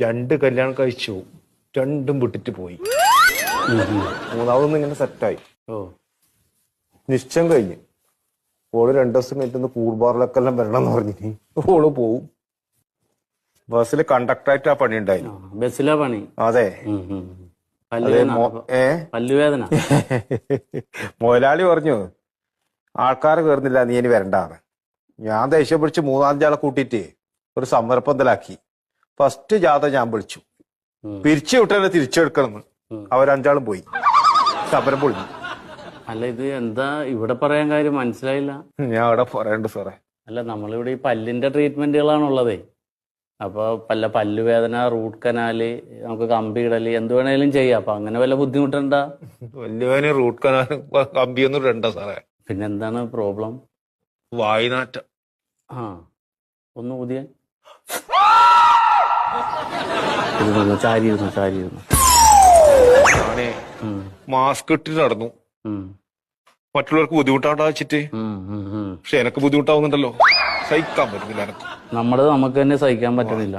2 കല്യാണം കഴിച്ചു, 2ഉം വിട്ടിട്ട് പോയി. മൂന്നാമതൊന്നും ഇങ്ങനെ സെറ്റായി. നിശ്ചയം കഴിഞ്ഞ് ഓള് 2 ദിവസം കഴിഞ്ഞിട്ട് കൂർബാറിലൊക്കെ എല്ലാം വരണം എന്ന് പറഞ്ഞിട്ട് ഓള് പോവും. ബസ്സിൽ കണ്ടക്ടറായിട്ട് ആ പണി ഉണ്ടായി. ബസ്സിലാ പണി? അതെ. പല്ലുവേദന. മുതലാളി പറഞ്ഞു ആൾക്കാർ കയറുന്നില്ല, നീ ഇനി വരണ്ടാന്ന്. ഞാൻ ദേഷ്യം പിടിച്ച് 3-5 ആളെ കൂട്ടിയിട്ട് ഒരു സമരപ്പന്തലാക്കി. ഫസ്റ്റ് ജാഥ ഞാൻ വിളിച്ചു, പിരിച്ചു വിട്ടന്നെ തിരിച്ചെടുക്കണമെന്ന്. അവർ 5 ആളും പോയി, സമരം പൊളിഞ്ഞു. അല്ല, ഇത് എന്താ ഇവിടെ പറയാൻ കാര്യം മനസ്സിലായില്ല. ഞാൻ അവിടെ പറയണ്ട് സാറേ. അല്ല, നമ്മളിവിടെ ഈ പല്ലിന്റെ ട്രീറ്റ്മെന്റുകളാണുള്ളതേ. അപ്പൊ പല്ലുവേദന, റൂട്ട് കനാല്, നമുക്ക് കമ്പി ഇടല്, എന്ത് വേണേലും ചെയ്യാം. അപ്പൊ അങ്ങനെ വല്ല ബുദ്ധിമുട്ടുണ്ടാ? വല്യവന് റൂട്ട് കനാലും കമ്പിയൊന്നും ഇടണ്ട സാറേ. പിന്നെ എന്താണ് പ്രോബ്ലം? വായുനാറ്റം. ഒന്ന് ഊതിയ ചാരിയിരുന്നു. ഞാനേ മാസ്ക് ഇട്ടിട്ട് നടന്നു, മറ്റുള്ളവർക്ക് ബുദ്ധിമുട്ടാണ്ടാ വെച്ചിട്ട്. പക്ഷെ എനക്ക് ബുദ്ധിമുട്ടാവുന്നുണ്ടല്ലോ, സഹിക്കാൻ പറ്റുന്നില്ല എനക്ക്. നമുക്ക് തന്നെ സഹിക്കാൻ പറ്റുന്നില്ല.